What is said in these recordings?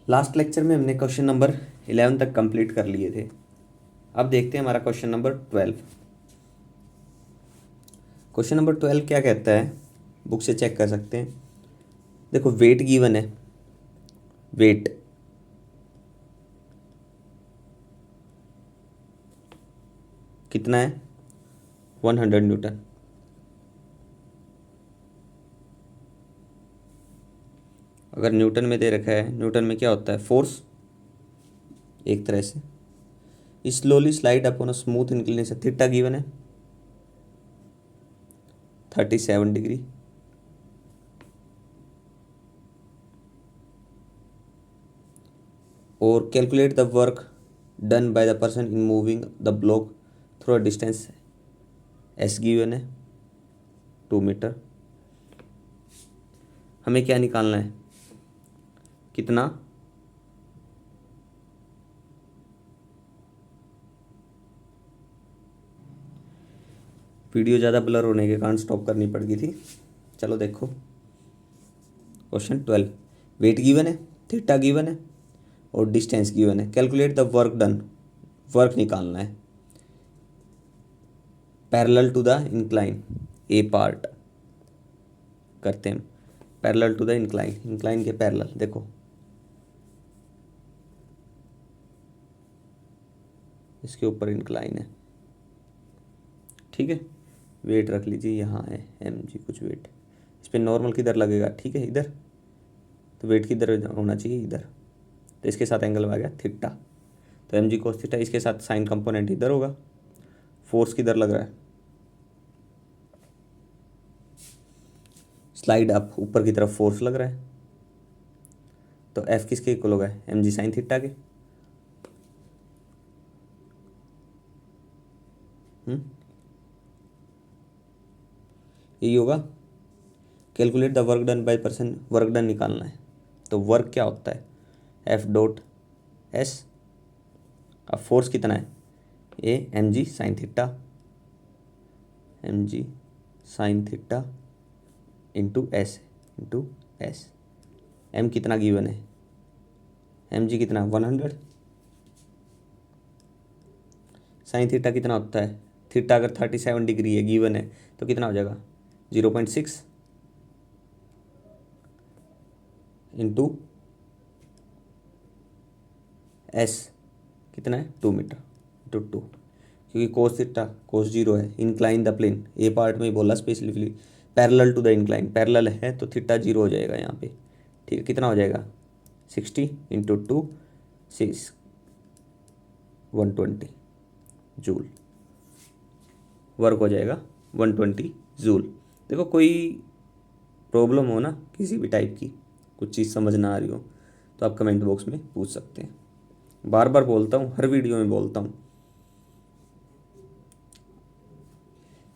Last lecture में हमने question number 11 तक कंप्लीट कर लिए थे। अब देखते हैं हमारा क्वेश्चन नंबर 12। क्वेश्चन नंबर 12 क्या कहता है, बुक से चेक कर सकते हैं। देखो वेट गिवन है, वेट कितना है 100 न्यूटन। अगर न्यूटन में दे रखा है, न्यूटन में क्या होता है फोर्स, एक तरह से slowly slide upon a smooth inclination, theta given है 37 डिग्री। और calculate the work done by the person in moving the block through a distance, S given है 2 मीटर। हमें क्या निकालना है, कितना वीडियो ज़्यादा ब्लर होने के कारण स्टॉप करनी पड़ गई थी। चलो देखो क्वेश्चन 12, वेट गिवन है, थीटा गिवन है और डिस्टेंस गिवन है। Calculate the work done, work निकालना है parallel to the incline, A part करते हैं parallel to the incline, incline के पैरेलल। देखो इसके ऊपर इंक्लाइन है, ठीक है। वेट रख लीजिए, यहाँ है mg कुछ वेट, इस पर नॉर्मल किधर लगेगा, ठीक है इधर, तो वेट किधर होना चाहिए इधर, तो इसके साथ एंगल आ गया थीटा, तो mg cos थीटा, इसके साथ साइन कंपोनेंट इधर होगा। फोर्स किधर लग रहा है, स्लाइड अप ऊपर की तरफ फोर्स लग रहा है, तो F किसके इक्वल होगा, mg साइन थीटा के। यही होगा। Calculate the work done by person, work done निकालना है, तो वर्क क्या होता है F डॉट S। अब फोर्स कितना है, a mg sine theta, mg sine theta into S, into S. M कितना गिवन है, mg कितना 100, साइन थीटा कितना होता है, थीटा अगर 37 डिग्री है गिवन है तो कितना हो जाएगा 0.6 इंटू एस कितना है 2 मीटर इंटू 2, क्योंकि कोस थीटा कोस 0 है, incline the plane, A part में ही बोला specifically parallel to the incline, parallel है तो थीटा 0 हो जाएगा यहाँ पे, ठीक है। कितना हो जाएगा 60 इंटू 2 6 120 जूल, वर्क हो जाएगा 120 जूल। देखो कोई प्रॉब्लम हो ना किसी भी टाइप की, कुछ चीज़ समझ ना आ रही हो तो आप कमेंट बॉक्स में पूछ सकते हैं। बार बार बोलता हूँ, हर वीडियो में बोलता हूँ।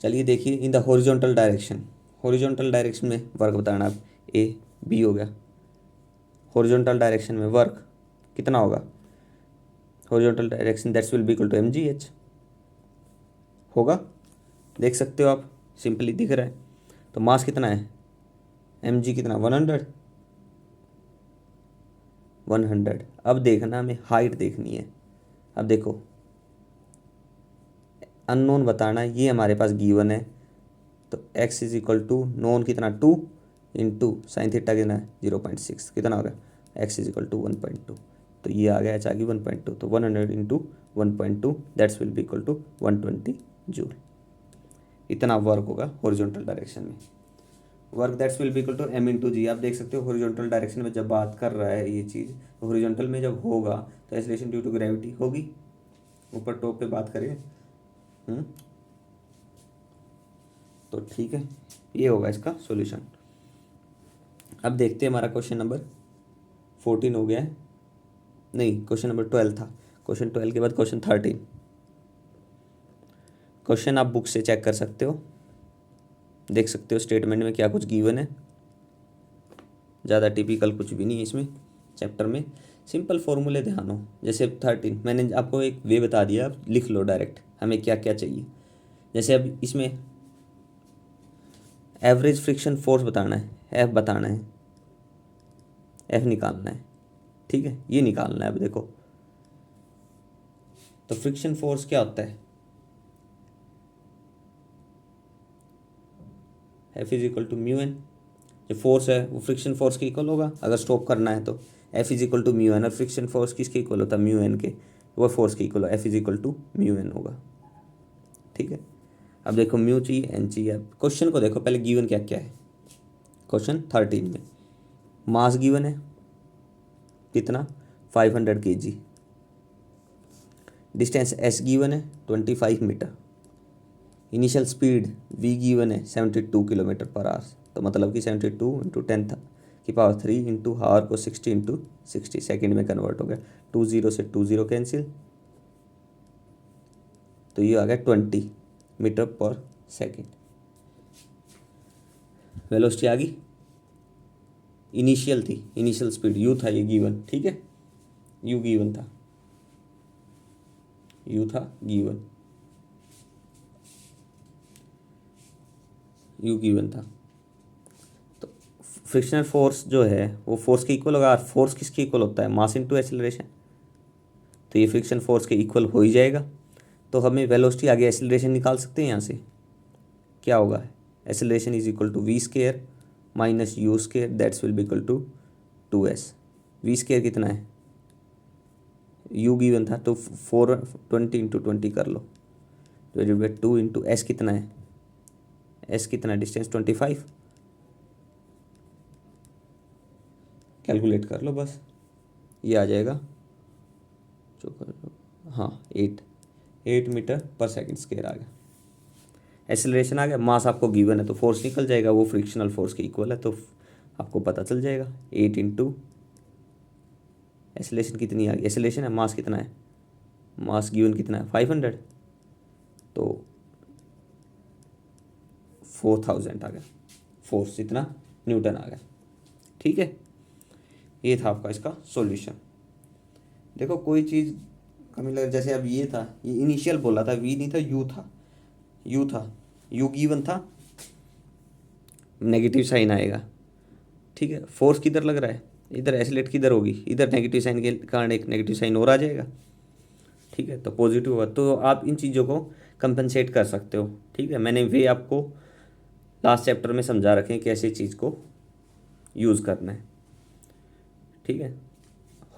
चलिए देखिए, in the horizontal direction, horizontal direction में वर्क बताना, अब ए बी हो गया, हॉरिजॉन्टल डायरेक्शन में वर्क कितना होगा, horizontal direction that's will be equal to mgh होगा, देख सकते हो आप, सिंपली दिख रहा है। तो मास कितना है, mg कितना 100, 100। अब देखना हमें हाइट देखनी है। अब देखो अननोन बताना, ये हमारे पास गिवन है, तो x is equal to known कितना 2 इंटू साइन थीटा कितना है 0.6, कितना होगा x इज इक्वल टू 1.2, तो ये आ गया h आ गई 1.2, तो 100 into 1.2 that's will be equal to 120 joule. इतना वर्क होगा हॉरिजॉन्टल डायरेक्शन में, work that's will be equal to m into g. आप देख सकते हो हॉरिजॉन्टल डायरेक्शन में जब बात कर रहा है ये चीज़, तो हॉरिजॉन्टल में जब होगा तो एक्सेलरेशन ड्यू टू ग्रेविटी होगी, ऊपर टॉप पे बात करें। तो ठीक है, ये होगा इसका सॉल्यूशन। अब देखते हैं, हमारा क्वेश्चन नंबर 14 हो गया है, नहीं क्वेश्चन नंबर 12 था, क्वेश्चन 12 के बाद क्वेश्चन 13। क्वेश्चन आप बुक से चेक कर सकते हो, देख सकते हो स्टेटमेंट में क्या कुछ गिवन है, ज़्यादा टिपिकल कुछ भी नहीं है इसमें चैप्टर में, सिंपल फॉर्मूले ध्यान हो। जैसे 13 मैंने आपको एक वे बता दिया, आप लिख लो डायरेक्ट हमें क्या क्या चाहिए। जैसे अब इसमें एवरेज फ्रिक्शन फोर्स बताना है, एफ बताना है, एफ निकालना है, ठीक है, ये निकालना है। अब देखो तो फ्रिक्शन फोर्स क्या होता है, F is equal to mu N. जो फोर्स है वो फ्रिक्शन फोर्स के इक्वल होगा अगर स्टॉप करना है तो। F is equal to mu N, और फ्रिक्शन फोर्स किसके इक्वल होता है, म्यू एन के, वो फोर्स के equal, F is equal to mu N होगा। ठीक है, अब देखो म्यू चाहिए, एन चाहिए। अब क्वेश्चन को देखो पहले, गिवन क्या क्या है। क्वेश्चन 13 में मास गिवन है कितना, 500 kg। डिस्टेंस s गिवन है 25 metre. Initial speed v given है 72 किलोमीटर पर आवर। तो मतलब कि 72 इंटू 10⁻³ इंटू आवर को 60 इंटू 60 सेकेंड में कन्वर्ट हो गया। 20 से 20 कैंसिल, तो ये आ गया 20 मीटर पर सेकेंड। वेलोसिटी आ गई, इनिशियल थी, इनिशियल स्पीड u था, ये गिवन। ठीक है, u गिवन था, u था गिवन, u गिवन था। तो फ्रिक्शनल फोर्स जो है वो फोर्स के इक्वल होगा। और फोर्स किसके इक्वल होता है, मास इनटू एक्सेलरेशन। तो ये फ्रिक्शन फोर्स के इक्वल हो ही जाएगा। तो हमें वेलोसिटी आगे एक्सेलरेशन निकाल सकते हैं यहाँ से। क्या होगा, acceleration is equal to V square minus you square, that's will be equal to 2s। V square कितना है, u गिवन था तो 420 इंटू 20 कर लो, डिवाइडेड बाई 2 इंटू एस कितना है, एस कितना है, डिस्टेंस 25, कैलकुलेट कर लो बस, ये आ जाएगा जो कर लो, हाँ 8 मीटर पर सेकंड स्क्वायर आ गया। एक्सेलरेशन आ गया, मास आपको गिवन है तो फोर्स निकल जाएगा, वो फ्रिक्शनल फोर्स के इक्वल है, तो आपको पता चल जाएगा। 8 इंटू एक्सेलरेशन कितनी आ गई, एक्सेलरेशन है, मास कितना है, मास गिवन कितना है 500, तो 4000 आ गया, फोर्स इतना न्यूटन आ गया। ठीक है, ये था आपका इसका सॉल्यूशन। देखो कोई चीज़ कमी लग, जैसे अब ये था, ये इनिशियल बोला था, वी नहीं था, यू था, यू था, यू गिवन था, नेगेटिव साइन आएगा। ठीक है, फोर्स किधर लग रहा है, इधर एसिलेट किधर होगी, इधर नेगेटिव साइन के कारण एक नेगेटिव साइन और आ जाएगा। ठीक है, तो पॉजिटिव होगा, तो आप इन चीज़ों को कंपनसेट कर सकते हो। ठीक है, मैंने वे आपको लास्ट चैप्टर में समझा रखे हैं कैसे चीज़ को यूज़ करना है। ठीक है,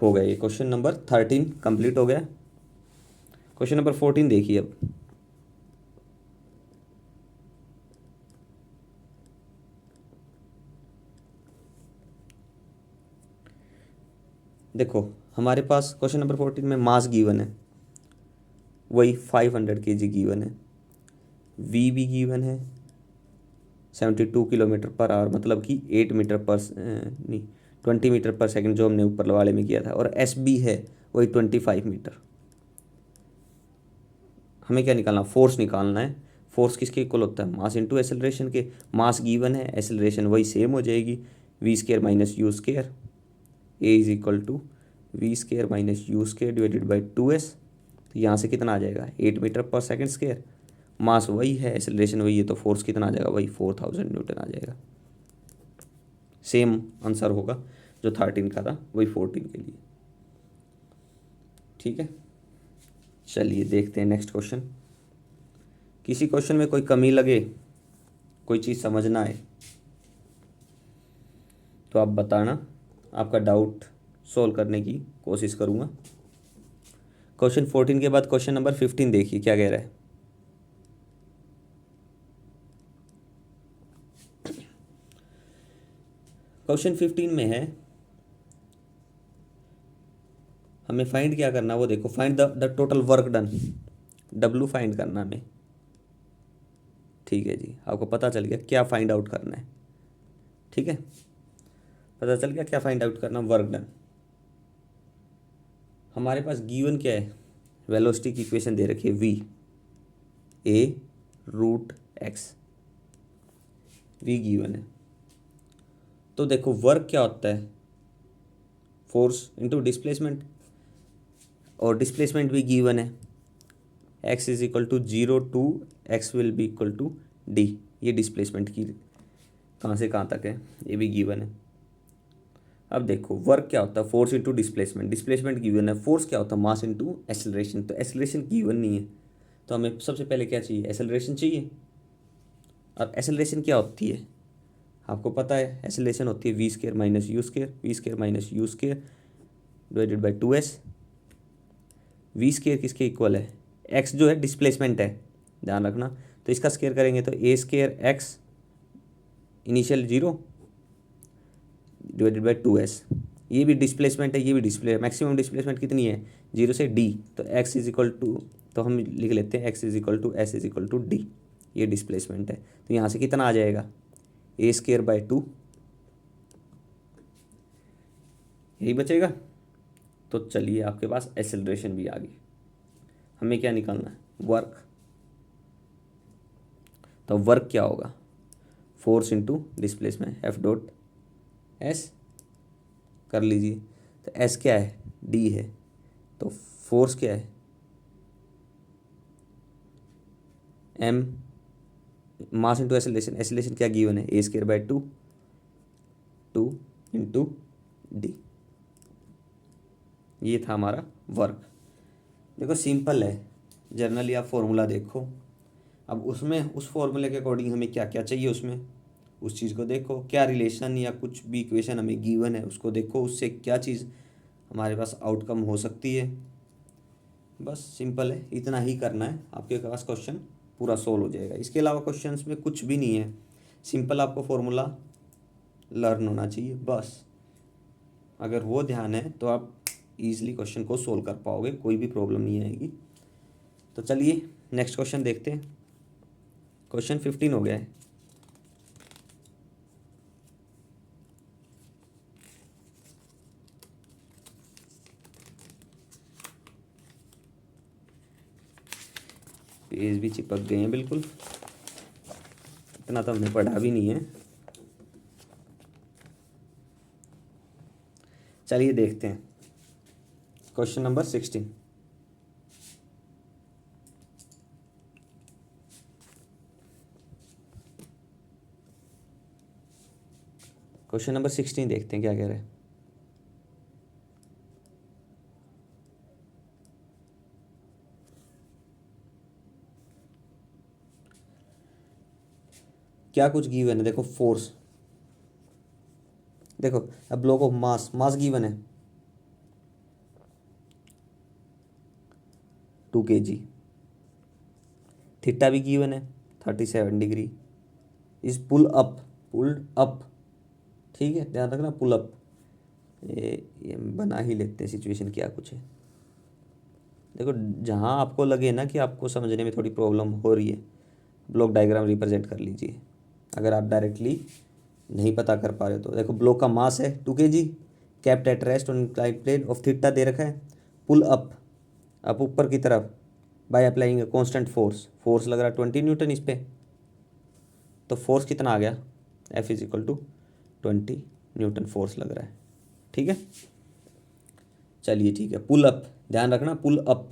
हो गया ये क्वेश्चन नंबर 13 कंप्लीट हो गया। क्वेश्चन नंबर 14 देखिए। अब देखो हमारे पास क्वेश्चन नंबर 14 में मास गिवन है, वही 500 kg गिवन है, वी भी गिवन है 72 किलोमीटर पर आवर, मतलब कि 8 मीटर पर नहीं 20 मीटर पर सेकंड जो हमने ऊपर वाले में किया था, और एस बी है वही 25 मीटर। हमें क्या निकालना, फोर्स निकालना है। फोर्स किसके इक्वल होता है, मास इंटू एक्सेलरेशन के। मास गिवन है, एक्सेलरेशन वही सेम हो जाएगी, V square minus you square, A is equal to V square minus you square divided by 2s। तो यहाँ से कितना आ जाएगा, 8 मीटर पर सेकंड स्केयर। मास वही है, एक्सेलरेशन वही है, तो फोर्स कितना आ जाएगा, वही 4000 न्यूटन आ जाएगा। सेम आंसर होगा जो 13 का था वही 14 के लिए। ठीक है, चलिए देखते हैं नेक्स्ट क्वेश्चन। किसी क्वेश्चन में कोई कमी लगे, कोई चीज़ समझ ना आए तो आप बताना, आपका डाउट सॉल्व करने की कोशिश करूँगा। क्वेश्चन 14 के बाद क्वेश्चन नंबर 15 देखिए क्या कह रहा है। क्वेश्चन 15 में है, हमें फाइंड क्या करना, वो देखो, find the total work done, W find करना हमें। ठीक है जी, आपको पता चल गया क्या फाइंड आउट करना है। ठीक है, पता चल गया क्या फाइंड आउट करना, वर्क डन। हमारे पास गिवन क्या है, वेलोसिटी की इक्वेशन दे रखी है, v a√x, v गिवन है। तो देखो वर्क क्या होता है, फोर्स इनटू डिस्प्लेसमेंट, और डिस्प्लेसमेंट भी गिवन है, x is equal to 0 to x will be equal to d। ये डिस्प्लेसमेंट की कहाँ से कहाँ तक है, ये भी गिवन है। अब देखो वर्क क्या होता है, force into displacement, displacement given है, फोर्स क्या होता है, मास इंटू एक्सेलरेशन, तो एक्सेलरेशन गिवन नहीं है, तो हमें सबसे पहले क्या चाहिए, एक्सेलरेशन चाहिए। और एक्सेलरेशन क्या होती है, आपको पता है, एक्सेलरेशन होती है V square minus you square, V square minus you square divided by 2s। V square किसके इक्वल है, एक्स जो है डिस्प्लेसमेंट है, ध्यान रखना, तो इसका स्केयर करेंगे तो A square x initial 0 divided by 2s। ये भी डिस्प्लेसमेंट है, ये भी डिस्प्ले, मैक्सिमम डिस्प्लेसमेंट कितनी है 0 से d, तो x इज इक्वल टू, तो हम लिख लेते हैं x is equal to S is equal to D, ये डिस्प्लेसमेंट है। तो यहाँ से कितना आ जाएगा, ए स्केयर बाई 2, यही बचेगा। तो चलिए आपके पास एक्सेलरेशन भी आ गई, हमें क्या निकालना है, वर्क। तो वर्क क्या होगा, force into displacement, f dot S कर लीजिए। तो एस क्या है, डी है, तो फोर्स क्या है, M, mass into acceleration, acceleration क्या गिवन है, A square by 2, 2 into D, ये था हमारा वर्क। देखो सिंपल है, जनरली आप फॉर्मूला देखो, अब उसमें उस फॉर्मूले के अकॉर्डिंग हमें क्या क्या चाहिए, उसमें उस चीज़ को देखो, क्या रिलेशन या कुछ भी इक्वेशन हमें गिवन है उसको देखो, उससे क्या चीज़ हमारे पास आउटकम हो सकती है। बस सिंपल है, इतना ही करना है, आपके पास क्वेश्चन पूरा सोल्व हो जाएगा। इसके अलावा क्वेश्चंस में कुछ भी नहीं है, सिंपल आपको फॉर्मूला लर्न होना चाहिए बस। अगर वो ध्यान है तो आप इजीली क्वेश्चन को सोल्व कर पाओगे, कोई भी प्रॉब्लम नहीं आएगी। तो चलिए नेक्स्ट क्वेश्चन देखते हैं, क्वेश्चन 15 हो गया है। पेज भी चिपक गए हैं बिल्कुल, इतना तो हमने पढ़ा भी नहीं है। चलिए देखते हैं क्वेश्चन नंबर 16। क्वेश्चन नंबर 16 देखते हैं क्या कह रहे हैं। क्या कुछ गिवन है, देखो फोर्स, देखो अब block of mass, mass given है 2 kg, थीटा भी गिवन है 37 degree, is pull up, pulled up, ठीक है ध्यान रखना पुल अप, ये बना ही लेते हैं सिचुएशन क्या कुछ है। देखो जहाँ आपको लगे ना कि आपको समझने में थोड़ी प्रॉब्लम हो रही है, ब्लॉक डायग्राम रिप्रेजेंट कर लीजिए। अगर आप डायरेक्टली नहीं पता कर पा रहे हो तो देखो ब्लॉक का मास है 2 kg, kept at rest on inclined plane of theta दे रखा है, पुल अप ऊपर की तरफ by applying constant force, force लग रहा है 20 न्यूटन इस पे, तो फोर्स कितना आ गया, F is equal to 20 newton force लग रहा है, ठीक है। चलिए ठीक है, पुल अप, ध्यान रखना पुल अप।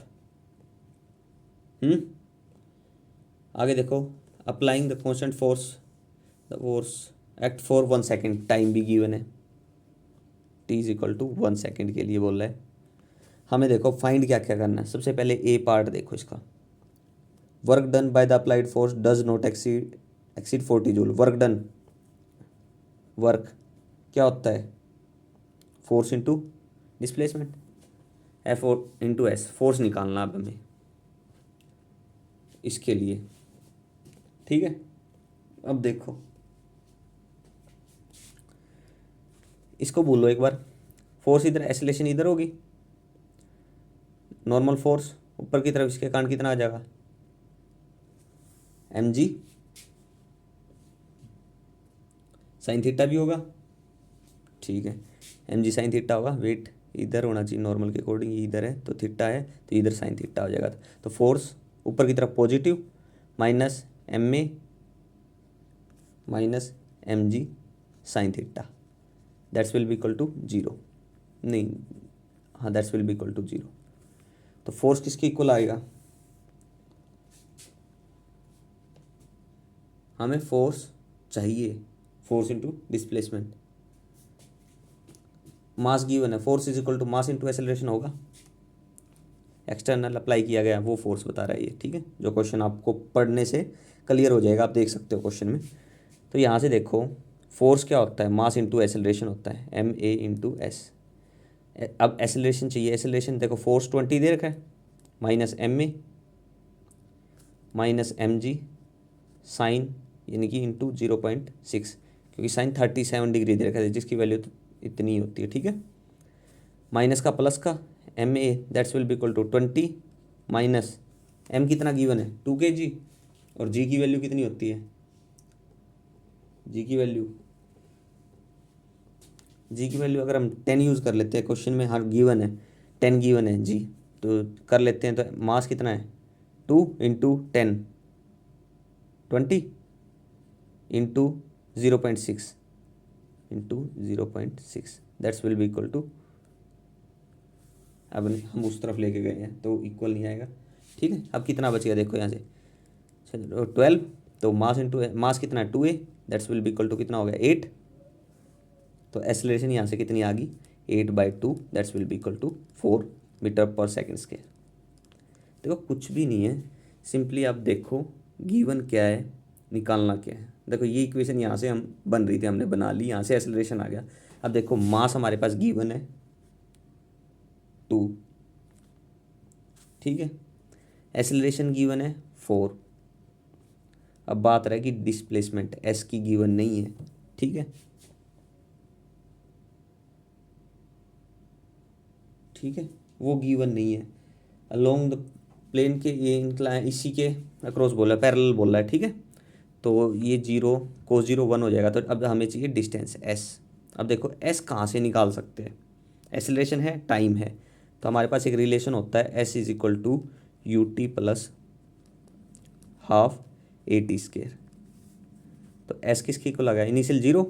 आगे देखो, applying the constant force, the force act for 1 second, time भी गिवन है, T is equal to 1 second के लिए बोल रहा है। हमें देखो फाइंड क्या क्या करना है, सबसे पहले ए पार्ट देखो इसका, work done by the applied force does not exceed 40 joule, work done, work क्या होता है, force into displacement, F into S, force निकालना अब हमें इसके लिए, ठीक है। अब देखो इसको बोलो एक बार, फोर्स इधर, एक्सेलरेशन इधर होगी, नॉर्मल फोर्स ऊपर की तरफ, इसके कारण कितना आ जाएगा, एम जी साइन थीटा भी होगा, ठीक है, एम जी साइन थीटा होगा, वेट इधर होना चाहिए नॉर्मल के अकॉर्डिंग, ये इधर है तो थीटा है, तो इधर साइन थीटा हो जाएगा। तो फोर्स ऊपर की तरफ positive minus M A minus M ji sine theta, that's will be equal to 0, नहीं हाँ that's will be equal to 0। तो फोर्स किसके इक्वल आएगा, हमें फोर्स चाहिए, force into displacement, mass given है, force is equal to mass into acceleration होगा, external apply किया गया वो फोर्स बता रहा है ये, ठीक है। जो क्वेश्चन आपको पढ़ने से क्लियर हो जाएगा, आप देख सकते हो क्वेश्चन में। तो यहाँ से देखो फोर्स क्या होता है, मास इंटू एक्सेलरेशन होता है, एम ए इंटू एस। अब एक्सेलरेशन चाहिए, एक्सेलरेशन देखो फोर्स 20 दे रखा है, minus M A minus M ji sine यानी कि इंटू 0.6, क्योंकि साइन 37 डिग्री दे रखा है जिसकी वैल्यू तो इतनी ही होती है, ठीक है। माइनस का प्लस का M A that's will be equal to 20 minus M कितना गिवन है 2 kg, और जी की वैल्यू कितनी होती है, जी की वैल्यू अगर हम 10 यूज़ कर लेते हैं, क्वेश्चन में हर गिवन है 10 गिवन है जी, तो कर लेते हैं। तो मास कितना है 2 into 10 20 into 0.6 into 0.6 that's will be equal to, अब हम उस तरफ लेके गए हैं तो इक्वल नहीं आएगा, ठीक है। अब कितना बचेगा देखो यहाँ से 12, तो मास इंटू मास कितना है 2a that's will be equal to कितना हो गया 8, तो एक्सेलरेशन यहाँ से कितनी आ गई 8/2 that's will be equal to 4 metre per second square. देखो कुछ भी नहीं है, सिंपली आप देखो गिवन क्या है, निकालना क्या है। देखो ये इक्वेशन यहाँ से हम बन रही थी, हमने बना ली, यहाँ से एक्सेलरेशन आ गया। अब देखो मास हमारे पास गिवन है 2, ठीक है, एक्सेलरेशन गिवन है 4। अब बात रहे कि डिस्प्लेसमेंट एस की गिवन नहीं है, ठीक है, ठीक है, वो गिवन नहीं है। अलोंग द प्लेन के ये इंक्लाइन इसी के अक्रॉस बोला है, पैरेलल बोला है, ठीक है। तो ये 0 cos 0 1 हो जाएगा। तो अब हमें चाहिए डिस्टेंस एस। अब देखो एस कहाँ से निकाल सकते हैं, एक्सेलरेशन है, टाइम है, तो हमारे पास एक रिलेशन होता है S is equal to U T plus half A T square. तो एस किसकी को लगा है, इनिशियल 0,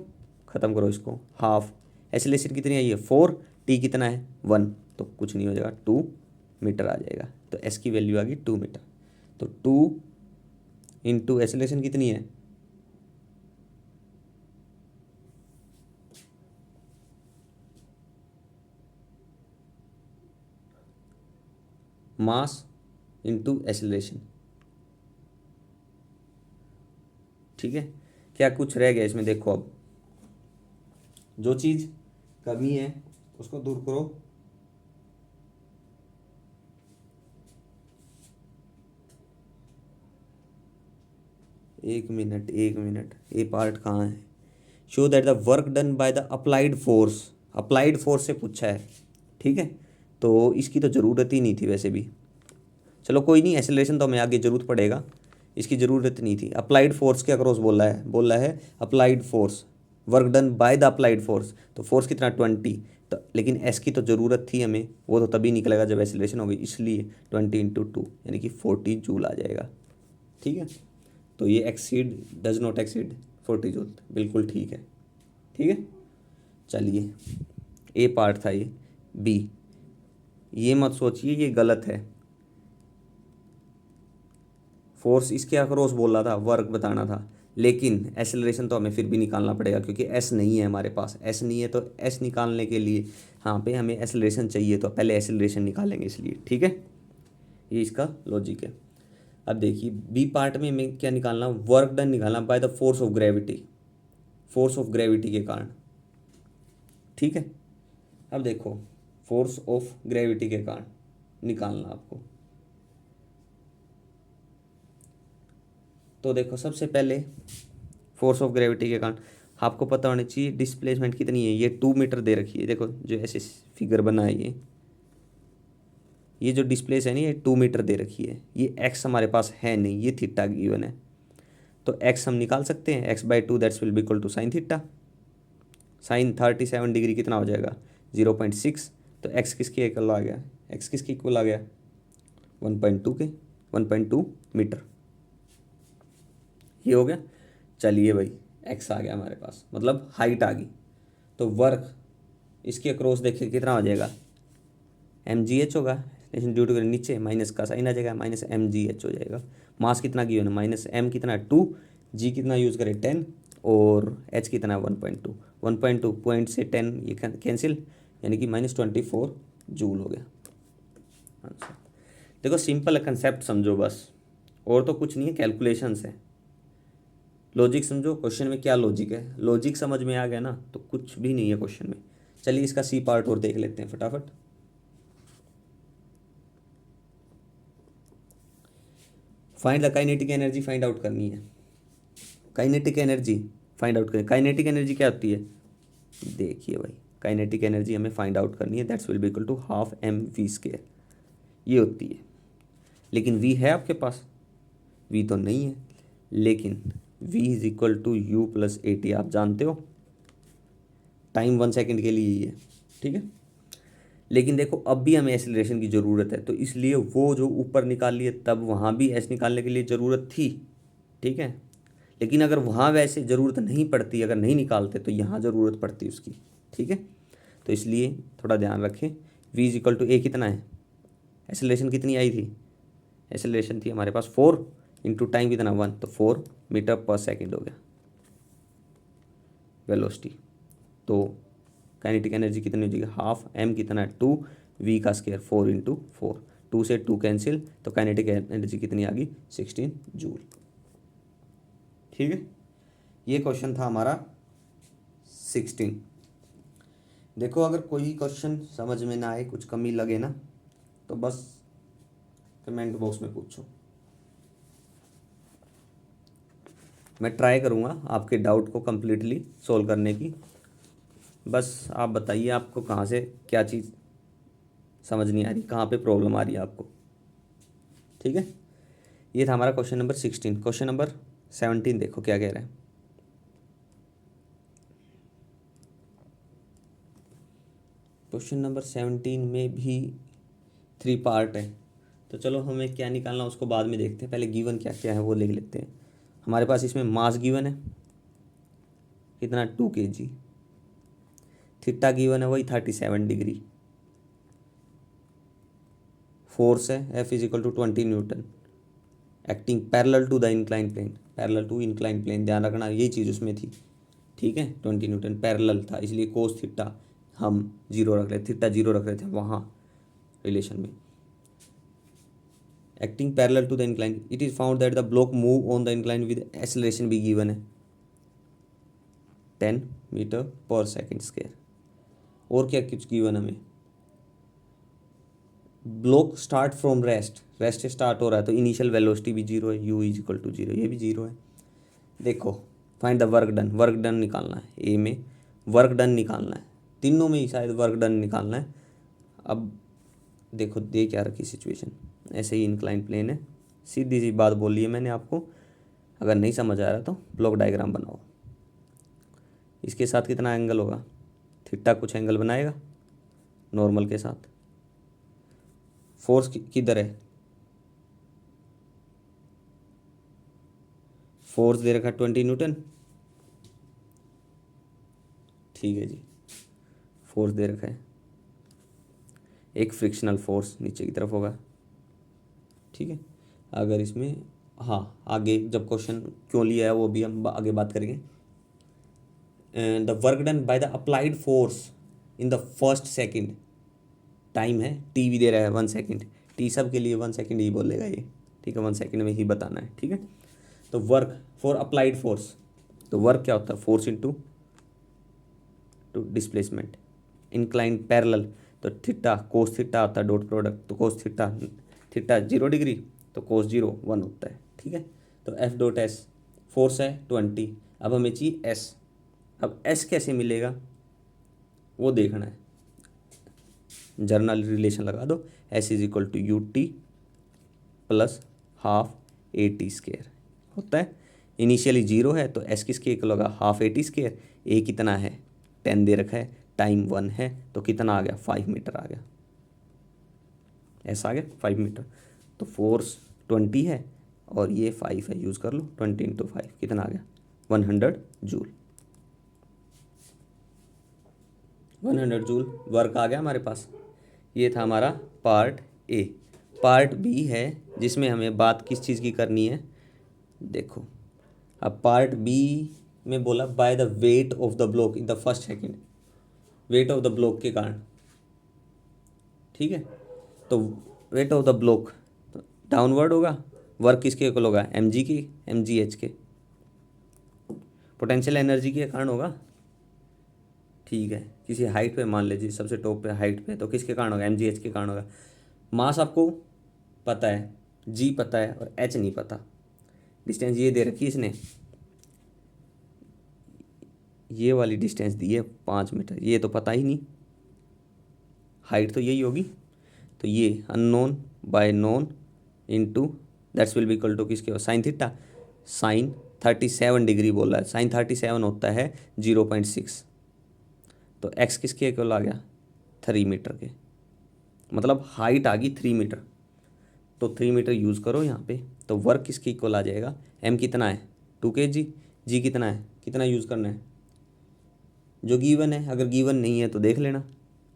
ख़त्म करो इसको, हाफ एक्सेलरेशन कितनी आई है 4, टी कितना है 1, तो कुछ नहीं हो जाएगा 2 मीटर आ जाएगा। तो एस की वैल्यू आ गई 2 मीटर। तो 2 इंटू एक्सेलरेशन कितनी है, मास इंटू एक्सेलरेशन, ठीक है। क्या कुछ रह गया इसमें, देखो अब जो चीज़ कमी है उसको दूर करो, एक मिनट ये पार्ट कहाँ है, show that the work done by the applied force से पूछा है, ठीक है। तो इसकी तो ज़रूरत ही नहीं थी वैसे भी, चलो कोई नहीं, एक्सेलरेशन तो हमें आगे ज़रूरत पड़ेगा, इसकी ज़रूरत नहीं थी। अप्लाइड फोर्स के अक्रॉस बोला है applied force, work done by the applied force, तो फोर्स कितना 20, तो लेकिन एस की तो ज़रूरत थी हमें, वो तो तभी निकलेगा जब एक्सेलरेशन होगी, इसलिए 20 इंटू 2 यानी कि 40 जूल आ जाएगा, ठीक है। तो ये डज नॉट एक्सीड 40 जूल, बिल्कुल ठीक है, ठीक है। चलिए ए पार्ट था ये, बी, ये मत सोचिए ये गलत है, फोर्स इसके अक्रॉस बोल रहा था, वर्क बताना था, लेकिन एक्सेलरेशन तो हमें फिर भी निकालना पड़ेगा क्योंकि एस नहीं है हमारे पास, एस नहीं है तो एस निकालने के लिए हाँ पे हमें एक्सेलरेशन चाहिए, तो पहले एक्सेलरेशन निकालेंगे इसलिए, ठीक है। ये इसका लॉजिक है। अब देखिए बी पार्ट में हमें क्या निकालना, वर्क डन निकालना by the force of gravity के कारण, ठीक है। अब देखो फोर्स ऑफ ग्रेविटी के कारण निकालना आपको, तो देखो सबसे पहले फोर्स ऑफ ग्रेविटी के कारण आपको पता होना चाहिए डिस्प्लेसमेंट कितनी है, ये 2 मीटर दे रखी है, देखो जो ऐसे फिगर बना है ये जो डिस्प्लेस है ना ये 2 मीटर दे रखी है, ये एक्स हमारे पास है नहीं, ये थीटा गिवन है, तो एक्स हम निकाल सकते हैं, x/2 that's will be equal to sine theta, sine 37 degree कितना हो जाएगा 0.6, तो एक्स किसके इक्वल आ गया, एक्स किसके इक्वल आ गया 1.2 मीटर, ये हो गया। चलिए भाई एक्स आ गया हमारे पास, मतलब हाइट आ गई, तो वर्क इसके अक्रॉस देखिए कितना हो जाएगा mgh होगा, लेकिन ड्यू टू नीचे माइनस का साइन आ जाएगा, माइनस mgh हो जाएगा। मास कितना की है माइनस m कितना 2, g कितना यूज़ करें 10, और h कितना 1.2 पॉइंट से 10 ये कैंसिल, यानी कि -24 जूल हो गया आंसर। देखो सिंपल है, कंसेप्ट समझो बस, और तो कुछ नहीं है, कैलकुलेशंस है। लॉजिक समझो, क्वेश्चन में क्या लॉजिक है, लॉजिक समझ में आ गया ना तो कुछ भी नहीं है क्वेश्चन में। चलिए इसका सी पार्ट और देख लेते हैं फटाफट। Find the kinetic energy find out करनी है। काइनेटिक एनर्जी फाइंड आउट करनी, काइनेटिक एनर्जी क्या होती है, देखिए भाई, काइनेटिक एनर्जी हमें फाइंड आउट करनी है, that's will be equal to ½ mv², ये होती है। लेकिन v है आपके पास, v तो नहीं है, लेकिन v is equal to u plus AT, आप जानते हो टाइम 1 सेकेंड के लिए ही है, ठीक है। लेकिन देखो अब भी हमें एक्सीलरेशन की ज़रूरत है, तो इसलिए वो जो ऊपर निकाल लिए तब वहाँ भी एस निकालने के लिए ज़रूरत थी, ठीक है। लेकिन अगर वहाँ वैसे ज़रूरत नहीं पड़ती, अगर नहीं निकालते तो यहाँ ज़रूरत पड़ती उसकी, ठीक है। तो इसलिए थोड़ा ध्यान रखें, v इज इक्वल टू ए कितना है, एक्सीलरेशन कितनी आई थी, एक्सीलरेशन थी हमारे पास 4 इंटू टाइम कितना 1, तो 4 मीटर पर सेकेंड हो गया वेलोसिटी। तो काइनेटिक एनर्जी कितनी हो जाएगी, ½ m कितना है 2, v का स्क्वायर 4 इंटू 4, 2 से 2 कैंसिल, तो काइनेटिक एनर्जी कितनी आ गई 16 जूल, ठीक है। ये क्वेश्चन था हमारा 16। देखो अगर कोई क्वेश्चन समझ में ना आए, कुछ कमी लगे ना, तो बस कमेंट बॉक्स में पूछो, मैं ट्राई करूँगा आपके डाउट को कम्प्लीटली सोल्व करने की। बस आप बताइए आपको कहाँ से क्या चीज़ समझ नहीं आ रही, कहाँ पे प्रॉब्लम आ रही है आपको, ठीक है। ये था हमारा क्वेश्चन नंबर 16। क्वेश्चन नंबर 17 देखो क्या कह रहे हैं। क्वेश्चन नंबर 17 में भी 3 पार्ट है, तो चलो हमें क्या निकालना उसको बाद में देखते हैं, पहले गिवन क्या क्या है वो लिख लेते हैं। हमारे पास इसमें मास गिवन है कितना 2 kg, थीटा गिवन है वही 37 डिग्री, फोर्स है F is equal to 20 newton, acting parallel to the incline plane, parallel to incline plane, ध्यान रखना यही चीज़ उसमें थी, ठीक है। 20 न्यूटन पैरेलल था, इसलिए कोस थीटा हम 0 रख रहे थे, थीटा 0 रख रहे थे वहाँ रिलेशन में। Acting parallel to the incline, it is found that the block move on the incline with acceleration भी गिवन है 10 मीटर पर सेकेंड स्क्वायर। और क्या कुछ गिवन हमें, block start from rest, rest से स्टार्ट हो रहा है तो इनिशियल वेलोसिटी भी 0 है, u इज इक्वल टू 0, ये भी 0 है। देखो find the work done, work done निकालना है, ए में वर्क डन निकालना है, तीनों में ही शायद वर्क डन निकालना है। अब देखो दे क्या रखी सिचुएशन, ऐसे ही इंक्लाइन प्लेन है, सीधी सी बात बोली है मैंने आपको, अगर नहीं समझ आ रहा तो ब्लॉक डायग्राम बनाओ। इसके साथ कितना एंगल होगा, थीटा कुछ एंगल बनाएगा नॉर्मल के साथ। फोर्स किधर है, फोर्स दे रखा 20 न्यूटन, ठीक है जी, फोर्स दे रखा है, एक फ्रिक्शनल फोर्स नीचे की तरफ होगा, ठीक है। अगर इसमें हाँ आगे जब क्वेश्चन क्यों लिया है वो भी हम आगे बात करेंगे। The work done by the applied force in the first second, time है टी भी दे रहा है 1 सेकंड, टी सब के लिए 1 सेकंड ही बोलेगा ये, ठीक है, 1 सेकंड में ही बताना है, ठीक है। तो वर्क फॉर अप्लाइड फोर्स, तो वर्क क्या होता है force into two displacement, incline parallel, तो थीटा कोस थीटा आता है डॉट प्रोडक्ट, तो कोस थीटा, थीटा 0 डिग्री तो कोस 0 1 होता है, ठीक है। तो F डॉट एस फोर्स है 20, अब हमें चाहिए एस, अब एस कैसे मिलेगा वो देखना है, जर्नल रिलेशन लगा दो, s is equal to U T plus ½ AT² होता है, इनिशियली 0 है तो एस किसके इक्वल होगा ½ AT², ए कितना है 10 दे रखा है, टाइम 1 है तो कितना आ गया 5 मीटर आ गया, ऐसा आ गया 5 मीटर। तो फोर्स 20 है और ये 5 है, यूज़ कर लो, 20 इंटू 5 कितना आ गया 100 जूल, 100 जूल वर्क आ गया हमारे पास। ये था हमारा पार्ट ए। पार्ट बी है जिसमें हमें बात किस चीज़ की करनी है, देखो अब पार्ट बी में बोला by the weight of the block in the first second, weight of the block के कारण ठीक है। तो weight of the block downward होगा, वर्क किसके इक्वल होगा, एम जी की, एम जी एच के, पोटेंशियल एनर्जी के कारण होगा। ठीक है, किसी हाइट पे मान लीजिए सबसे टॉप पे हाइट पे, तो किसके कारण होगा, एम जी एच के कारण होगा। मास आपको पता है, जी पता है और एच नहीं पता। डिस्टेंस ये दे रखी है इसने, ये वाली डिस्टेंस दी है 5 मीटर, ये तो पता ही नहीं, हाइट तो यही होगी। तो ये unknown by known into that's will be equal to किसके, साइन थीटा, साइन 37 डिग्री बोला है, साइन 37 होता है 0.6। तो एक्स किसके इक्वल आ गया, 3 मीटर के, मतलब हाइट आ गई 3 मीटर। तो 3 मीटर यूज़ करो यहाँ पे, तो वर्क किसके इक्वल आ जाएगा, एम कितना है 2 kg, जी कितना है, कितना यूज़ करना है, जो गिवन है, अगर गिवन नहीं है तो देख लेना।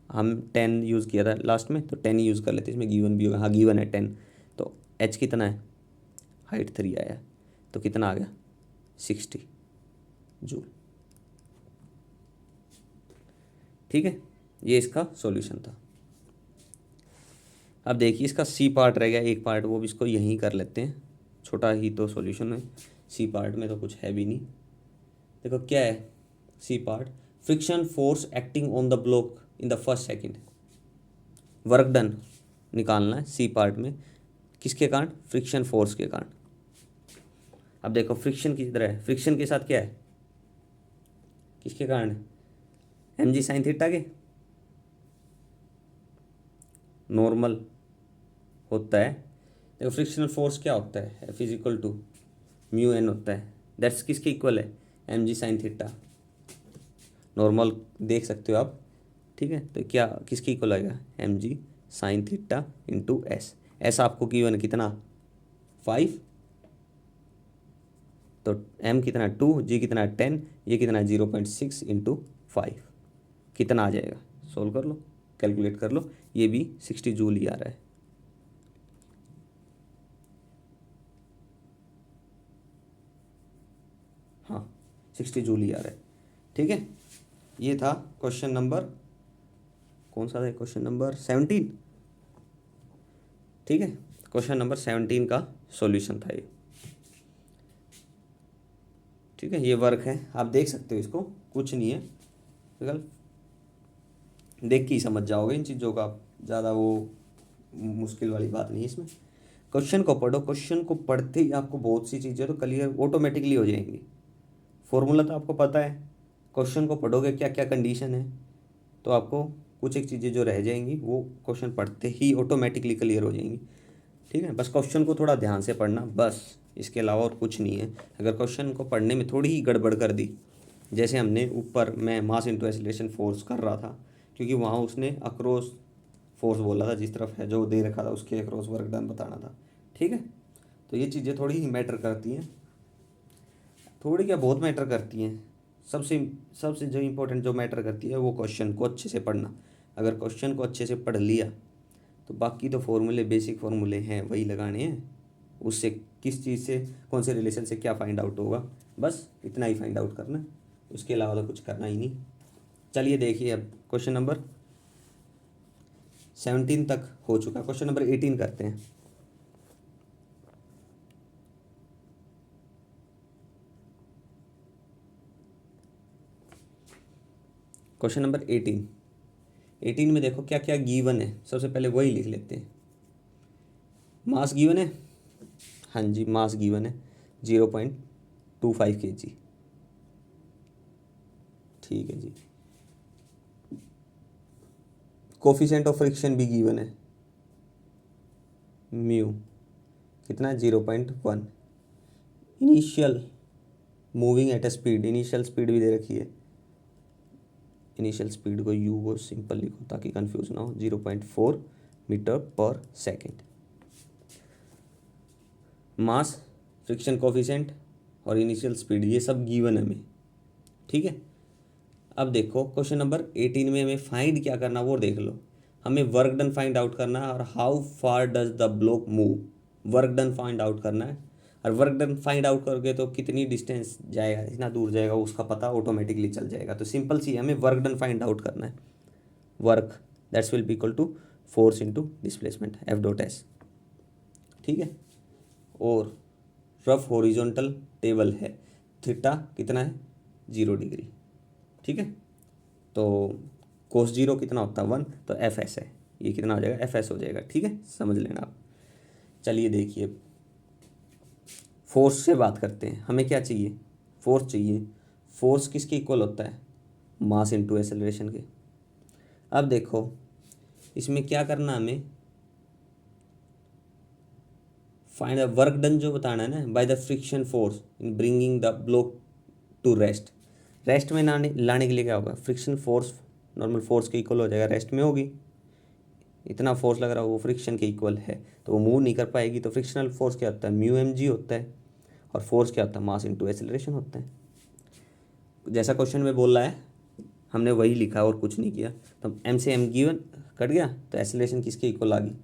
हम 10 यूज़ किया था लास्ट में, तो 10 ही यूज़ कर लेते, इसमें गिवन भी होगा, हाँ गिवन है 10। तो एच कितना है, हाइट 3 आया, तो कितना आ गया 60 जूल। ठीक है, ये इसका सॉल्यूशन था। अब देखिए इसका सी पार्ट रह गया एक पार्ट, वो भी इसको यहीं कर लेते हैं, छोटा ही तो सॉल्यूशन है, सी पार्ट में तो कुछ है भी नहीं। देखो क्या है C part, friction force acting on the block in the first second, work done निकालना है सी पार्ट में, किसके कारण, फ्रिक्शन फोर्स के कारण। अब देखो फ्रिक्शन की तरह है, फ्रिक्शन के साथ क्या है, किसके कारण है, एम जी साइन थीटा के, नॉर्मल होता है। देखो फ्रिक्शनल फोर्स क्या होता है, f is equal to mu n होता है, दैट्स किसके इक्वल है, एम जी साइन थीटा, नॉर्मल देख सकते हो आप। ठीक है, तो क्या किसके इक्वल आएगा, एम जी sine theta into s, s आपको गिवन कितना 5, तो एम कितना 2, जी कितना 10, ये कितना 0.6 इंटू 5, कितना आ जाएगा, सोल्व कर लो, कैलकुलेट कर लो, ये भी 60 जूल ही आ रहा है। हाँ 60 जूल ही आ रहा है। ठीक है, ये था क्वेश्चन नंबर, कौन सा था, क्वेश्चन नंबर 17। ठीक है, क्वेश्चन नंबर 17 का सॉल्यूशन था ये। ठीक है, ये वर्क है, आप देख सकते हो इसको, कुछ नहीं है, केवल देख के ही समझ जाओगे इन चीज़ों का, ज़्यादा वो मुश्किल वाली बात नहीं है इसमें। क्वेश्चन को पढ़ो, क्वेश्चन को पढ़ते ही आपको बहुत सी चीज़ें तो क्लियर ऑटोमेटिकली हो जाएंगी। फॉर्मूला तो आपको पता है, क्वेश्चन को पढ़ोगे क्या क्या कंडीशन है, तो आपको कुछ एक चीज़ें जो रह जाएंगी वो क्वेश्चन पढ़ते ही ऑटोमेटिकली क्लियर हो जाएंगी। ठीक है, बस क्वेश्चन को थोड़ा ध्यान से पढ़ना, बस इसके अलावा और कुछ नहीं है। अगर क्वेश्चन को पढ़ने में थोड़ी ही गड़बड़ कर दी, जैसे हमने ऊपर मैं मास इंटू एक्सीलरेशन फोर्स कर रहा था, क्योंकि वहाँ उसने अक्रॉस फोर्स बोला था, जिस तरफ है जो दे रखा था उसके अक्रॉस वर्क डन बताना था। ठीक है, तो ये चीज़ें थोड़ी ही मैटर करती हैं, थोड़ी क्या बहुत मैटर करती हैं। सबसे सबसे जो इम्पोर्टेंट जो मैटर करती है वो क्वेश्चन को अच्छे से पढ़ना। अगर क्वेश्चन को अच्छे से पढ़ लिया तो बाकी तो फॉर्मूले बेसिक फॉर्मूले हैं वही लगाने हैं, उससे किस चीज़ से कौन से रिलेशन से क्या फाइंड आउट होगा, बस इतना ही फाइंड आउट करना है, उसके अलावा तो कुछ करना ही नहीं। चलिए देखिए अब क्वेश्चन नंबर 17 तक हो चुका, क्वेश्चन नंबर 18 करते हैं। क्वेश्चन नंबर 18 में देखो क्या क्या गिवन है, सबसे पहले वही लिख लेते हैं। मास गिवन है, हाँ जी मास गिवन है 0.25 kg। ठीक है जी, कोफिशिएंट ऑफ फ्रिक्शन भी गिवन है, म्यू कितना है 0.1, initial moving at a speed, initial speed भी दे रखी है, इनिशियल स्पीड को यू को सिंपल लिखो ताकि कंफ्यूज ना हो, 0.4 मीटर पर सेकेंड। मास, फ्रिक्शन कोफिशिएंट और इनिशियल स्पीड ये सब गिवन है हमें। ठीक है, अब देखो क्वेश्चन नंबर 18 में हमें फाइंड क्या करना वो देख लो। हमें वर्क डन फाइंड आउट करना है और how far does the block move, work done find out करना है। और वर्क डन फाइंड आउट करोगे तो कितनी डिस्टेंस जाएगा, इतना दूर जाएगा, उसका पता ऑटोमेटिकली चल जाएगा। तो सिंपल सी हमें वर्क डन फाइंड आउट करना है, work that's will be equal to force into displacement f dot s, ठीक है। और रफ हॉरिजॉन्टल टेबल है, थीटा कितना है 0 डिग्री, ठीक है। तो कोस 0 कितना होता है 1, तो एफ एस है, ये कितना हो जाएगा एफ एस हो जाएगा, ठीक है, समझ लेना आप। चलिए देखिए, फोर्स से बात करते हैं, हमें क्या चाहिए, फोर्स चाहिए। फोर्स किसके इक्वल होता है, मास इंटू एक्सेलरेशन के। अब देखो इसमें क्या करना हमें, फाइंड द वर्क डन जो बताना है ना, by the friction force in bringing the block to rest. Rest में लाने के लिए क्या होगा, फ्रिक्शन फोर्स नॉर्मल फोर्स के इक्वल हो जाएगा, रेस्ट में होगी, इतना फोर्स लग रहा है वो फ्रिक्शन के इक्वल है, तो वो मूव नहीं कर पाएगी। तो फ्रिक्शनल फोर्स क्या होता है, म्यू एम जी होता है, और फोर्स क्या होता है, मास इंटू एक्सेलरेशन होता है। जैसा क्वेश्चन में बोल रहा है हमने वही लिखा और कुछ नहीं किया। तो एम से एम गिवन कट गया, तो एक्सेलरेशन किसके इक्वल आ गई,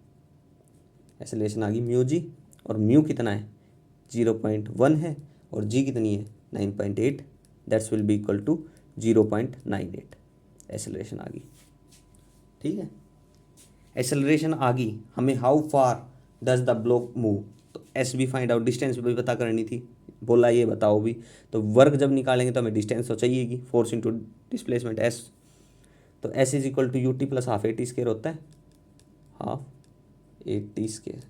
एक्सेलरेशन आ गई म्यू जी, और म्यू कितना है 0.1 है, और जी कितनी है 9.8, that's will be equal to 0.98, acceleration आ गई, ठीक है। एक्सेलरेशन आ गई, हमें how far does the block move, तो एस भी फाइंड आउट, डिस्टेंस भी पता करनी थी, बोला ये बताओ भी। तो वर्क जब निकालेंगे तो हमें डिस्टेंस तो चाहिएगी, फोर्स इंटू डिस्प्लेसमेंट एस, तो s is equal to U T plus half A t square होता है, हाफ ए टी स्केयर।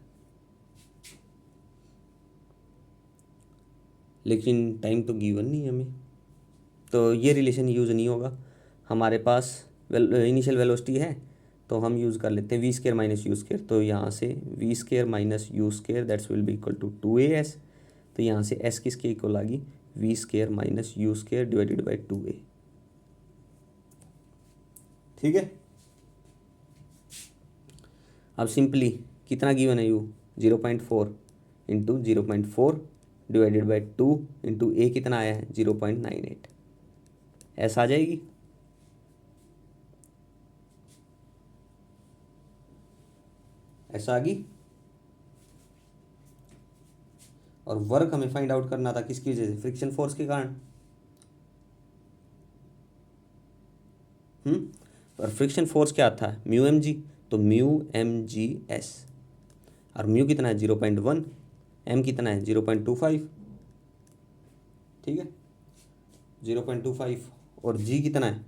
लेकिन टाइम तो गिवन नहीं है हमें, तो ये रिलेशन यूज़ नहीं होगा हमारे पास। इनिशियल वेलोसिटी है तो हम यूज़ कर लेते हैं v square minus you square, तो यहाँ से v square minus you square that's will be equal to 2as। तो यहाँ से s किसके इक्वल आ गई, v square minus you square divided by 2a, ठीक है। अब सिंपली कितना गिवन है u 0.4 into 0.4 divided by 2 into a कितना आया है 0.98, ऐसा आ जाएगी। ऐसा आ गई। और वर्क हमें फाइंड आउट करना था किसकी वजह से, फ्रिक्शन फोर्स के कारण। और फ्रिक्शन फोर्स क्या था म्यू एम जी, तो म्यू एम जी एस, और म्यू कितना है 0.1, एम कितना है 0.25, ठीक है 0.25, और जी कितना है,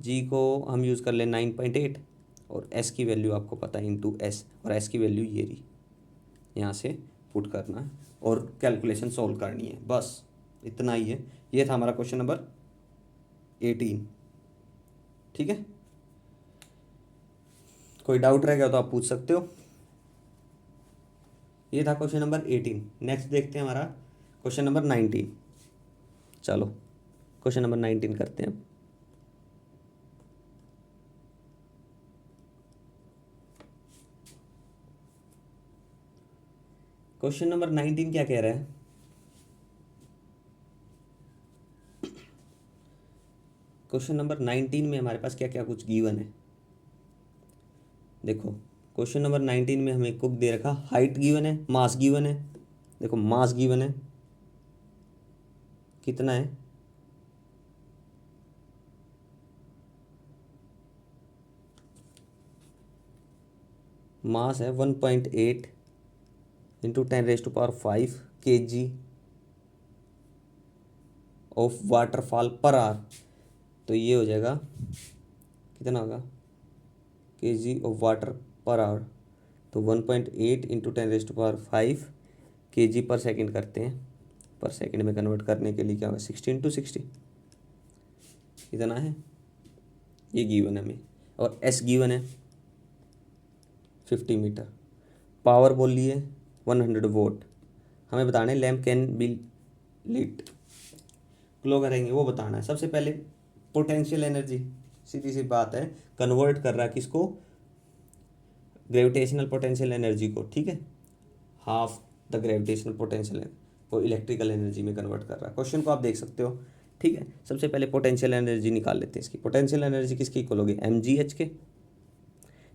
जी को हम यूज़ कर लें 9.8, और एस की वैल्यू आपको पता है इंटू एस, और एस की वैल्यू ये रही, यहाँ से पुट करना है और कैलकुलेशन सॉल्व करनी है, बस इतना ही है। ये था हमारा क्वेश्चन नंबर 18, ठीक है। कोई डाउट रह गया तो आप पूछ सकते हो। ये था क्वेश्चन नंबर 18। नेक्स्ट देखते हैं हमारा क्वेश्चन नंबर 19। चलो क्वेश्चन नंबर 19 करते हैं। क्वेश्चन नंबर 19 क्या कह रहा है, क्वेश्चन नंबर 19 में हमारे पास क्या क्या कुछ गिवन है। देखो क्वेश्चन नंबर 19 में हमें कुछ दे रखा, हाइट गिवन है, मास गिवन है। देखो मास गिवन है कितना है, मास है 1.8 into 10⁵ kg of waterfall per hour, तो ये हो जाएगा कितना होगा kg of water per hour, तो 1.8 इंटू 10⁵ kg पर सेकेंड करते हैं, पर सेकेंड में कन्वर्ट करने के लिए क्या होगा 60 इंटू 60, इतना है, ये गिवन है हमें। और एस गिवन है 50 मीटर, पावर बोल लिए 100 वोट, हमें बताना है lamp can be lit, glow करेंगे वो बताना है। सबसे पहले पोटेंशियल एनर्जी, सीधी सी बात है, कन्वर्ट कर रहा है किसको, ग्रेविटेशनल पोटेंशियल एनर्जी को, ठीक है, हाफ द ग्रेविटेशनल पोटेंशियल को इलेक्ट्रिकल एनर्जी में कन्वर्ट कर रहा है। क्वेश्चन को आप देख सकते हो, ठीक है। सबसे पहले पोटेंशियल एनर्जी निकाल लेते हैं इसकी, पोटेंशियल एनर्जी किसकी इक्वल होगी एम जी एच के,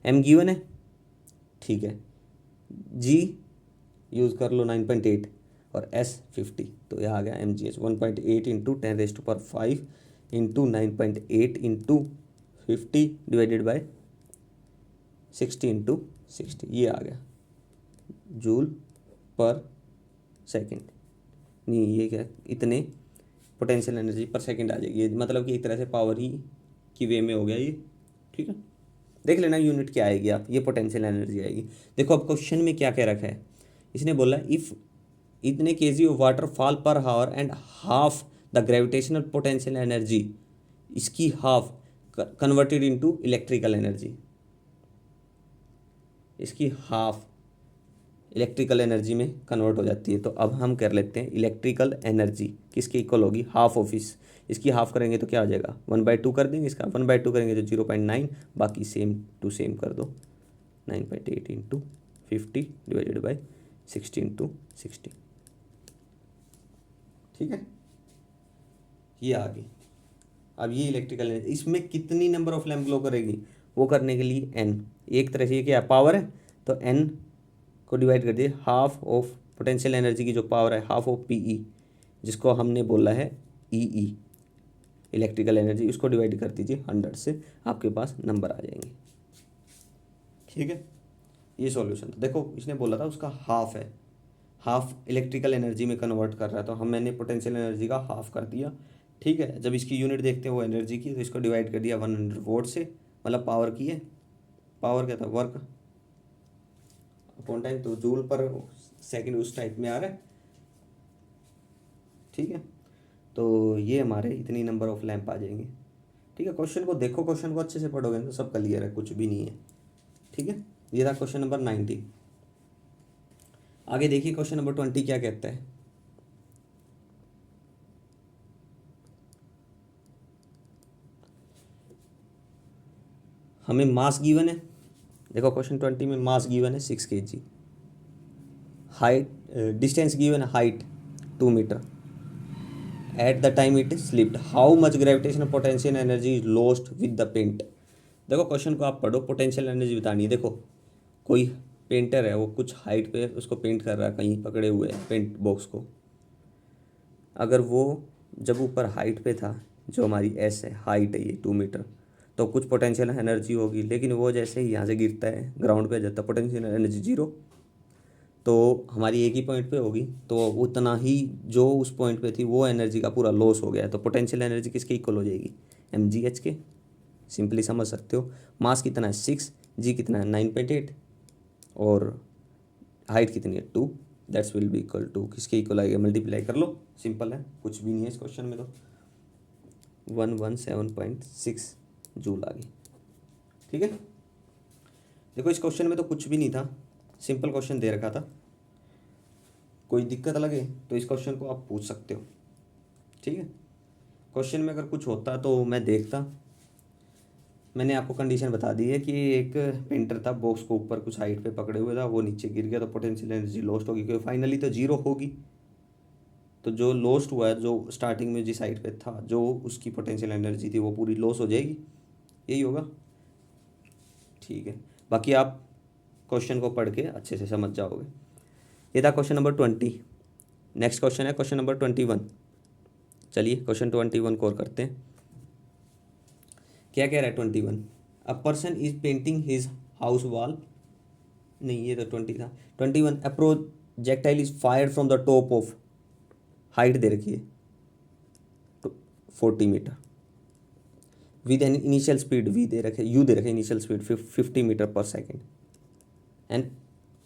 एम गिवन है, ठीक है, जी यूज़ कर लो 9.8 और एस 50, तो यह आ गया m g h 1.8 into 10⁵ into 9.8 into 50 divided by 60 into 60, ये आ गया जूल पर सेकेंड। नहीं ये क्या, इतने पोटेंशियल एनर्जी पर सेकेंड आ जाएगी, ये मतलब कि एक तरह से पावर ही की वे में हो गया ये। ठीक है, देख लेना यूनिट क्या आएगी आप, ये पोटेंशियल एनर्जी आएगी। देखो अब क्वेश्चन में क्या क्या रखा है, इसने बोला इफ़ इतने KG of waterfall per hour and half the gravitational potential energy, इसकी half converted into electrical energy, इसकी हाफ इलेक्ट्रिकल एनर्जी में कन्वर्ट हो जाती है। तो अब हम कर लेते हैं इलेक्ट्रिकल एनर्जी किसके इक्वल होगी, हाफ ऑफ इसकी हाफ करेंगे तो क्या हो जाएगा 1/2 कर देंगे, इसका 1/2 करेंगे तो 0.9, बाकी सेम टू सेम कर दो 9.8 इंटू 50 डिवाइडेड बाई 60 इंटू 60। ठीक है, ये आ गई। अब ये इलेक्ट्रिकल एनर्जी, इसमें कितनी नंबर ऑफ लैम्प ग्लो करेगी, वो करने के लिए एन, एक तरह से ये क्या पावर है, तो एन को डिवाइड कर दिए हाफ ऑफ पोटेंशियल एनर्जी की जो पावर है हाफ ऑफ पीई, जिसको हमने बोला है ई इलेक्ट्रिकल एनर्जी, उसको डिवाइड कर दीजिए 100 से, आपके पास नंबर आ जाएंगे। ठीक है, ये सॉल्यूशन था। देखो इसने बोला था उसका हाफ है, हाफ इलेक्ट्रिकल एनर्जी में कन्वर्ट कर रहा है, तो हम मैंने पोटेंशियल एनर्जी का हाफ कर दिया। ठीक है, जब इसकी यूनिट देखते हैं वो एनर्जी की, तो इसको डिवाइड कर दिया 100 वोट से, मतलब पावर की है, पावर क्या था वर्क अपॉन टाइम, तो जूल पर सेकंड उस टाइप में आ रहा है। ठीक है, तो ये हमारे इतनी नंबर ऑफ लैंप आ जाएंगे। ठीक है, क्वेश्चन को देखो, क्वेश्चन को अच्छे से पढ़ोगे तो सब क्लियर है, कुछ भी नहीं है। ठीक है, ये था क्वेश्चन नंबर 19। आगे देखिए क्वेश्चन नंबर 20 क्या कहता है। हमें मास गिवन है, देखो क्वेश्चन 20 में मास गिवन है 6 kg, हाइट डिस्टेंस गिवन है height 2 metre, at the time it slipped how much gravitational potential energy is lost with the paint. देखो क्वेश्चन को आप पढ़ो, पोटेंशियल एनर्जी बतानी है। देखो कोई पेंटर है, वो कुछ हाइट पे उसको पेंट कर रहा है, कहीं पकड़े हुए है पेंट बॉक्स को, अगर वो जब ऊपर हाइट पे था, जो हमारी एस है हाइट है ये 2 मीटर, तो कुछ पोटेंशियल एनर्जी होगी, लेकिन वो जैसे ही यहाँ से गिरता है ग्राउंड पे जाता है पोटेंशियल एनर्जी 0, तो हमारी एक ही पॉइंट पे होगी, तो उतना ही जो उस पॉइंट पे थी वो एनर्जी का पूरा लॉस हो गया है, तो पोटेंशियल एनर्जी किसके इक्वल हो जाएगी, mgh के। सिंपली समझ सकते हो, मास कितना है 6, जी कितना है 9.8, और हाइट कितनी है 2, that's will be equal to किसके इक्वल आएगा, मल्टीप्लाई कर लो, सिंपल है, कुछ भी नहीं है इस क्वेश्चन में, तो 117.6 जूल आ गई। ठीक है, देखो इस क्वेश्चन में तो कुछ भी नहीं था, सिंपल क्वेश्चन दे रखा था, कोई दिक्कत लगे तो इस क्वेश्चन को आप पूछ सकते हो। ठीक है, क्वेश्चन में अगर कुछ होता तो मैं देखता। मैंने आपको कंडीशन बता दी है कि एक पेंटर था, बॉक्स को ऊपर कुछ हाइट पे पकड़े हुए था, वो नीचे गिर गया, तो पोटेंशियल एनर्जी लॉस्ट होगी, क्योंकि फाइनली तो 0 होगी, तो जो लॉस्ट हुआ है, जो स्टार्टिंग में जिस हाइट पे था, जो उसकी पोटेंशियल एनर्जी थी वो पूरी लॉस हो जाएगी, यही होगा। ठीक है, बाकी आप क्वेश्चन को पढ़ के अच्छे से समझ जाओगे। ये था क्वेश्चन नंबर 20। नेक्स्ट क्वेश्चन है क्वेश्चन नंबर 21। चलिए क्वेश्चन 21 को और करते हैं। क्या कह रहा है 21, a person is painting his house wall, नहीं ये तो 20 था। 21, a projectile is fired from the top of, height दे रखी है 40 metre, with an initial speed V दे रखे, यू दे रखे initial speed 50 metre per second, and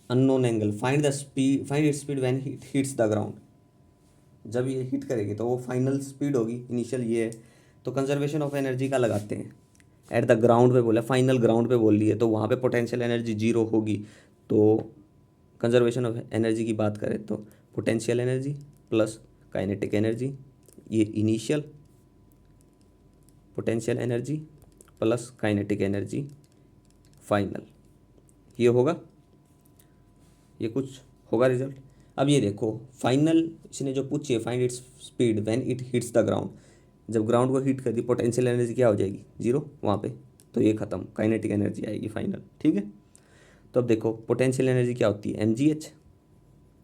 unknown angle, find the speed, find it speed when it hits the ground. जब ये hit करेगी तो वो फाइनल स्पीड होगी, इनिशियल ये है, तो कंजर्वेशन ऑफ एनर्जी का लगाते हैं। एट द ग्राउंड पे बोला, फाइनल ग्राउंड पे बोल रही है, तो वहाँ पे पोटेंशियल एनर्जी 0 होगी, तो कंजर्वेशन ऑफ एनर्जी की बात करें तो potential energy plus kinetic energy, ये initial potential energy plus kinetic energy final, ये होगा, ये कुछ होगा रिजल्ट। अब ये देखो फाइनल इसने जो पूछी है, find its speed when it hits the ground, जब ग्राउंड को हिट कर दी पोटेंशियल एनर्जी क्या हो जाएगी 0 वहाँ पे, तो ये खत्म, काइनेटिक एनर्जी आएगी फाइनल। ठीक है, तो अब देखो पोटेंशियल एनर्जी क्या होती है mgh,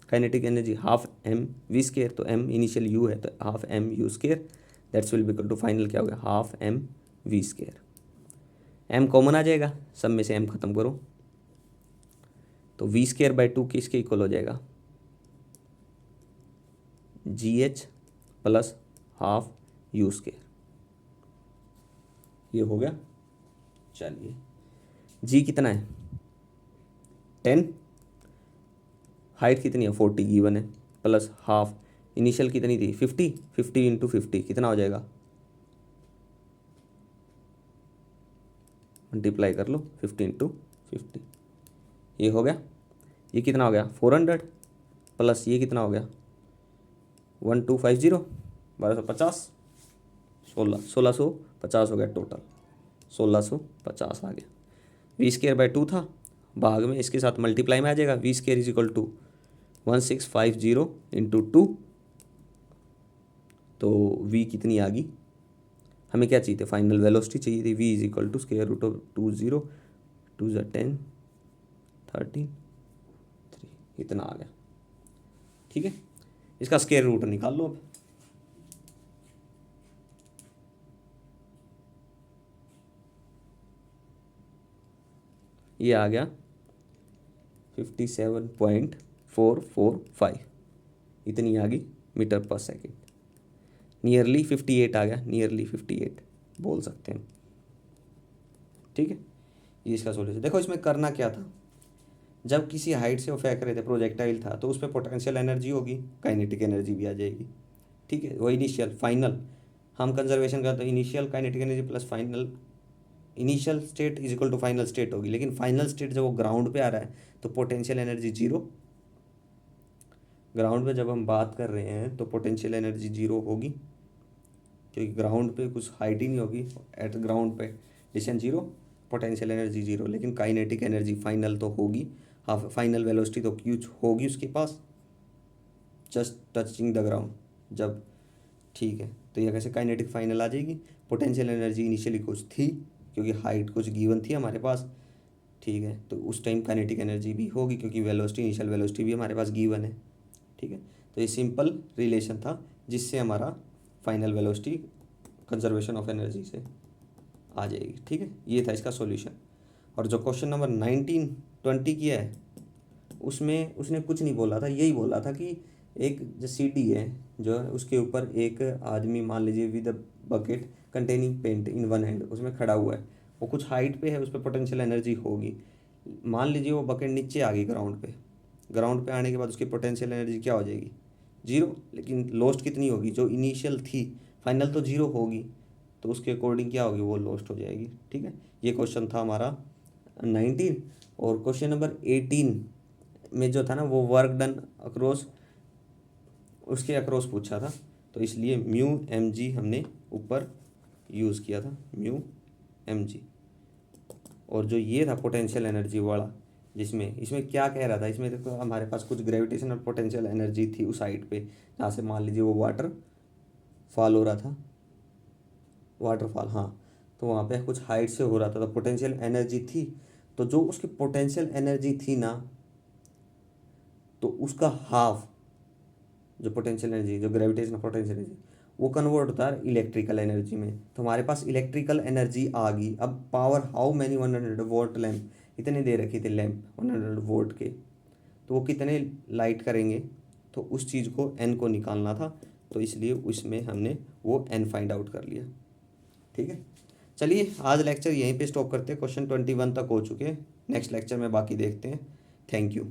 kinetic energy half M V square, तो m इनिशियल u है तो half M U square, that's will be equal to final क्या हो गया half M V square. M common आ जाएगा, सब में से एम खत्म करो, तो v²/2 किसके इक्वल हो जाएगा, GH प्लस हाफ u²। ये हो गया। चलिए जी कितना है 10, हाइट कितनी है 40 गिवन है, प्लस हाफ इनिशियल कितनी थी 50, 50 इंटू 50 कितना हो जाएगा, मल्टीप्लाई कर लो 50 इंटू 50, ये हो गया। ये कितना हो गया 400 प्लस ये कितना हो गया 1250, 1250, 1650 हो गया टोटल, 1650 आ गया। v²/2 था, भाग में इसके साथ मल्टीप्लाई में आ जाएगा, v² is equal to 1650 into 2, तो v कितनी आ गई, हमें क्या चाहिए थे फाइनल वेलोसिटी चाहिए थी, v is equal to square root of 20, 2 × 10 13 3, इतना आ गया। ठीक है, इसका स्क्वायर रूट निकाल लो अब। ये आ गया 57.445, इतनी आ गई मीटर पर सेकेंड, नियरली 58 आ गया, नियरली 58 बोल सकते हैं। ठीक है, ये इसका सॉल्यूशन। देखो इसमें करना क्या था, जब किसी हाइट से वो फेंक रहे थे, प्रोजेक्टाइल था, तो उस पर पोटेंशियल एनर्जी होगी, काइनेटिक एनर्जी भी आ जाएगी। ठीक है, वो इनिशियल फाइनल हम कंजर्वेशन करते हैं, initial kinetic energy plus final, initial state is equal to final state होगी, लेकिन फाइनल स्टेट जब वो ग्राउंड पे आ रहा है तो पोटेंशियल एनर्जी जीरो, ग्राउंड पे जब हम बात कर रहे हैं तो पोटेंशियल एनर्जी जीरो होगी, क्योंकि ग्राउंड पे कुछ हाइट ही नहीं होगी, एट ग्राउंड पे distance zero, potential energy zero, लेकिन काइनेटिक एनर्जी फाइनल तो होगी, हाफ फाइनल वेलोसिटी तो क्यूच होगी उसके पास, जस्ट टचिंग द ग्राउंड जब। ठीक है, तो ये कैसे काइनेटिक फाइनल आ जाएगी, पोटेंशियल एनर्जी इनिशियली कुछ थी क्योंकि हाइट कुछ गिवन थी हमारे पास। ठीक है, तो उस टाइम काइनेटिक एनर्जी भी होगी क्योंकि वेलोसिटी, इनिशियल वेलोसिटी भी हमारे पास गिवन है। ठीक है, तो ये सिंपल रिलेशन था जिससे हमारा final velocity conservation of energy से आ जाएगी। ठीक है, ये था इसका सॉल्यूशन। और जो क्वेश्चन नंबर 19 20 किया है उसमें उसने कुछ नहीं बोला था, यही बोला था कि एक जो सीढ़ी है जो है उसके ऊपर एक आदमी मान लीजिए with a bucket containing paint in one hand उसमें खड़ा हुआ है, वो कुछ हाइट पे है, उस पर पोटेंशियल एनर्जी होगी। मान लीजिए वो बकेट नीचे आ गई ग्राउंड पे, ग्राउंड पे आने के बाद उसकी पोटेंशियल एनर्जी क्या हो जाएगी जीरो, लेकिन लॉस्ट कितनी होगी जो इनिशियल थी, फाइनल तो जीरो होगी, तो उसके अकॉर्डिंग क्या होगी वो लॉस्ट हो जाएगी। ठीक है, ये क्वेश्चन था हमारा 19। और क्वेश्चन नंबर 18 में जो था ना वो वर्क डन अक्रॉस, उसके अक्रॉस पूछा था, तो इसलिए μmg हमने ऊपर यूज़ किया था μmg। और जो ये था पोटेंशियल एनर्जी वाला, जिसमें इसमें क्या कह रहा था, इसमें देखो हमारे पास कुछ ग्रेविटेशन और पोटेंशियल एनर्जी थी उस साइड पे जहाँ से मान लीजिए वो वाटर फॉल हो रहा था, वाटरफॉल, हाँ, तो वहाँ पे कुछ हाइट से हो रहा था, तो पोटेंशियल एनर्जी थी, तो जो उसकी पोटेंशियल एनर्जी थी ना, तो उसका हाफ जो पोटेंशियल एनर्जी, जो ग्रेविटेशन पोटेंशियल एनर्जी, वो कन्वर्ट होता है इलेक्ट्रिकल एनर्जी में। तो हमारे पास इलेक्ट्रिकल एनर्जी आ गई। अब power how many 100 volt lamp, इतने दे रखे थे लैम्प 100 वोल्ट के, तो वो कितने लाइट करेंगे, तो उस चीज़ को एन को निकालना था, तो इसलिए उसमें हमने वो एन फाइंड आउट कर लिया। ठीक है, चलिए आज लेक्चर यहीं पे स्टॉप करते हैं, क्वेश्चन 21 तक हो चुके हैं, नेक्स्ट लेक्चर में बाकी देखते हैं। Thank you.